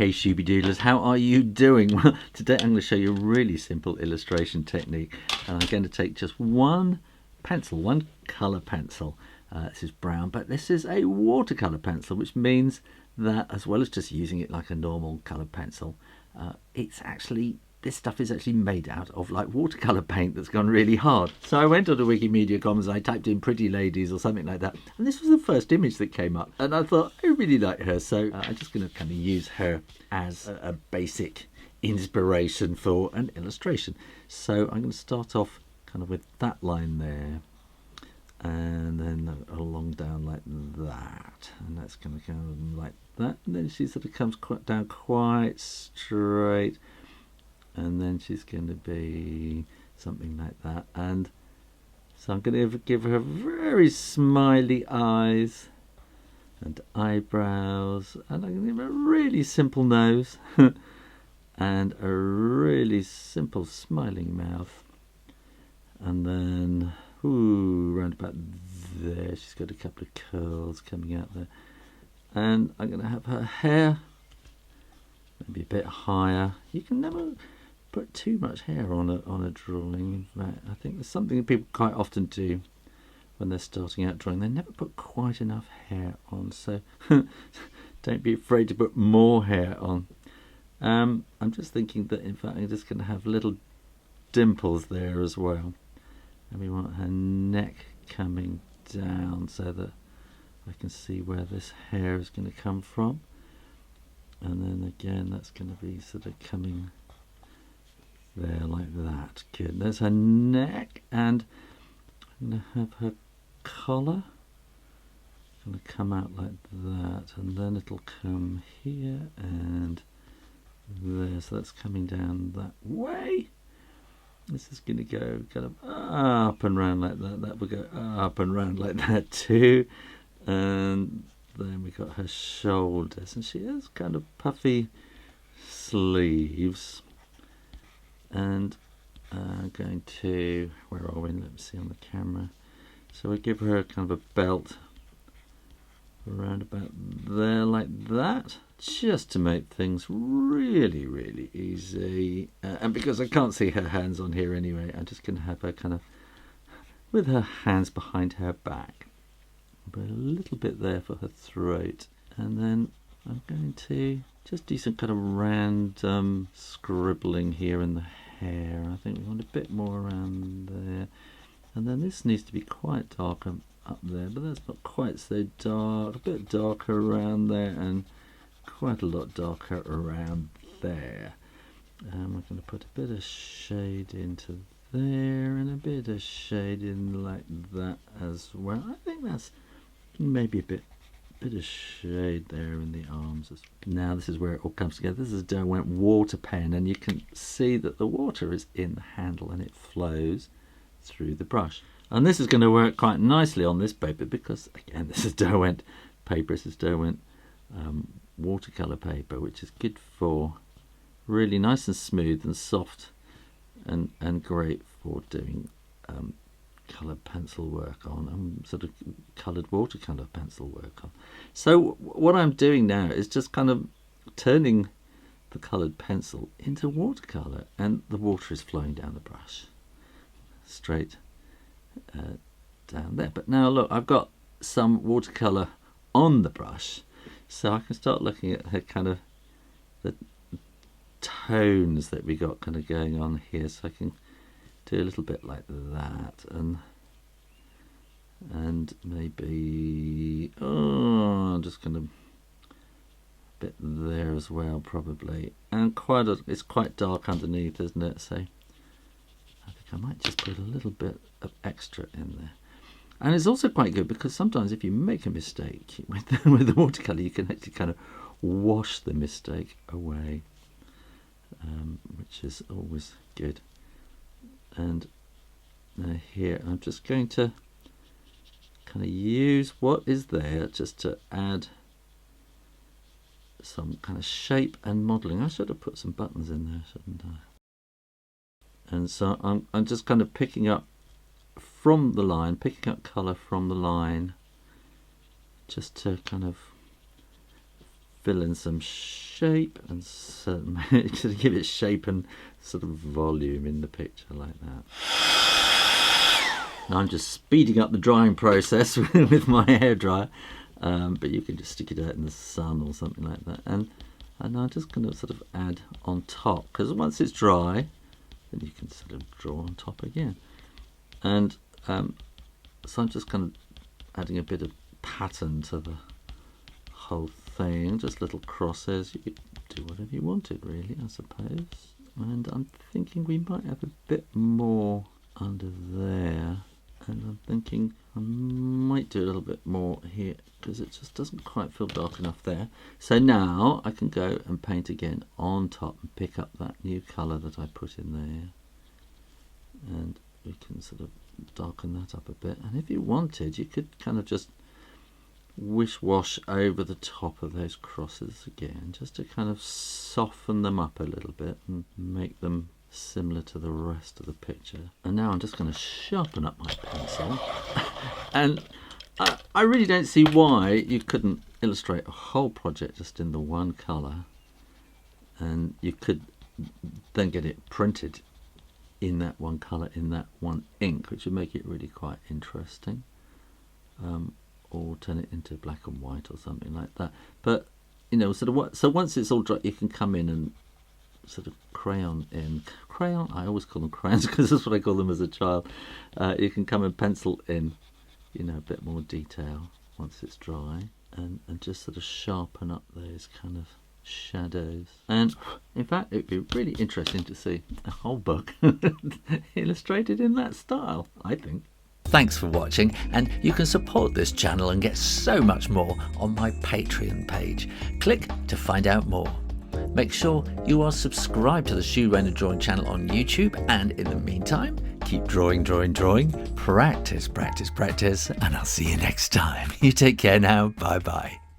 Hey Shooby Doodlers, how are you doing? Well, today I'm going to show you a really simple illustration technique, and I'm going to take just one pencil, one colour pencil. This is brown, but this is a watercolour pencil, which means that as well as just using it like a normal coloured pencil, this stuff is actually made out of like watercolour paint that's gone really hard. So I went onto Wikimedia Commons, I typed in pretty ladies or something like that, and this was the first image that came up, and I thought I really like her, so I'm just going to kind of use her as a basic inspiration for an illustration. So I'm going to start off kind of with that line there, and then along down like that, and that's going to go like that, and then she sort of comes down quite straight, and then she's going to be something like that. And so I'm going to give her very smiley eyes and eyebrows, and I'm going to give her a really simple nose and a really simple smiling mouth, and then round about there she's got a couple of curls coming out there, and I'm going to have her hair maybe a bit higher. You can never put too much hair on a drawing. In fact, I think there's something that people quite often do when they're starting out drawing. They never put quite enough hair on, so don't be afraid to put more hair on. I'm just thinking that in fact I'm just going to have little dimples there as well, and we want her neck coming down so that I can see where this hair is going to come from, and then again that's going to be sort of coming there like that. Good. There's her neck, and I'm going to have her collar going to come out like that, and then it'll come here and there, so that's coming down that way. This is going to go kind of up and round like that. That will go up and round like that too, and then we got her shoulders, and she has kind of puffy sleeves. And I'm going to, where are we? Let me see on the camera. So we give her a kind of a belt around about there like that, just to make things really, really easy. And because I can't see her hands on here anyway, I'm just going to have her kind of with her hands behind her back. Put a little bit there for her throat, and then I'm going to just do some kind of random scribbling here in the hair. I think we want a bit more around there, and then this needs to be quite dark up there, but that's not quite so dark. A bit darker around there, and quite a lot darker around there. And we're going to put a bit of shade into there, and a bit of shade in like that as well. I think that's maybe a bit of shade there in the arms. Now this is where it all comes together. This is a Derwent water pen, and you can see that the water is in the handle and it flows through the brush. And this is going to work quite nicely on this paper because, again, this is Derwent paper. This is Derwent watercolour paper, which is good for really nice and smooth and soft, and great for doing coloured pencil work on, sort of coloured watercolour pencil work on. So what I'm doing now is just kind of turning the coloured pencil into watercolour, and the water is flowing down the brush straight down there. But now look, I've got some watercolour on the brush, so I can start looking at her kind of the tones that we got kind of going on here. So I can do a little bit like that, and maybe I'm just going to bit there as well probably, and it's quite dark underneath, isn't it? So I think I might just put a little bit of extra in there. And it's also quite good because sometimes if you make a mistake with the watercolour, you can actually kind of wash the mistake away, which is always good. And here I'm just going to kind of use what is there just to add some kind of shape and modelling. I should have put some buttons in there, shouldn't I? And so I'm just kind of picking up from the line, picking up colour from the line, just to kind of fill in some shape and to give it shape and sort of volume in the picture like that. Now I'm just speeding up the drying process with my hairdryer, but you can just stick it out in the sun or something like that. And I'm just going to sort of add on top, because once it's dry, then you can sort of draw on top again. And so I'm just kind of adding a bit of pattern to the whole thing, just little crosses. You could do whatever you wanted really, I suppose. And I'm thinking we might have a bit more under there, and I'm thinking I might do a little bit more here because it just doesn't quite feel dark enough there. So now I can go and paint again on top and pick up that new colour that I put in there, and we can sort of darken that up a bit. And if you wanted, you could kind of just wish-wash over the top of those crosses again, just to kind of soften them up a little bit and make them similar to the rest of the picture. And now I'm just going to sharpen up my pencil. And I really don't see why you couldn't illustrate a whole project just in the one colour, and you could then get it printed in that one colour, in that one ink, which would make it really quite interesting, or turn it into black and white or something like that. But you know, so once it's all dry, you can come in and sort of crayon, I always call them crayons because that's what I call them as a child. You can come and pencil in, you know, a bit more detail once it's dry, and just sort of sharpen up those kind of shadows. And in fact, it'd be really interesting to see a whole book illustrated in that style, I think. Thanks for watching, and you can support this channel and get so much more on my Patreon page. Click to find out more. Make sure you are subscribed to the Shoo Rayner Drawing Channel on YouTube, and in the meantime, keep drawing, practice, and I'll see you next time. You take care now. Bye bye.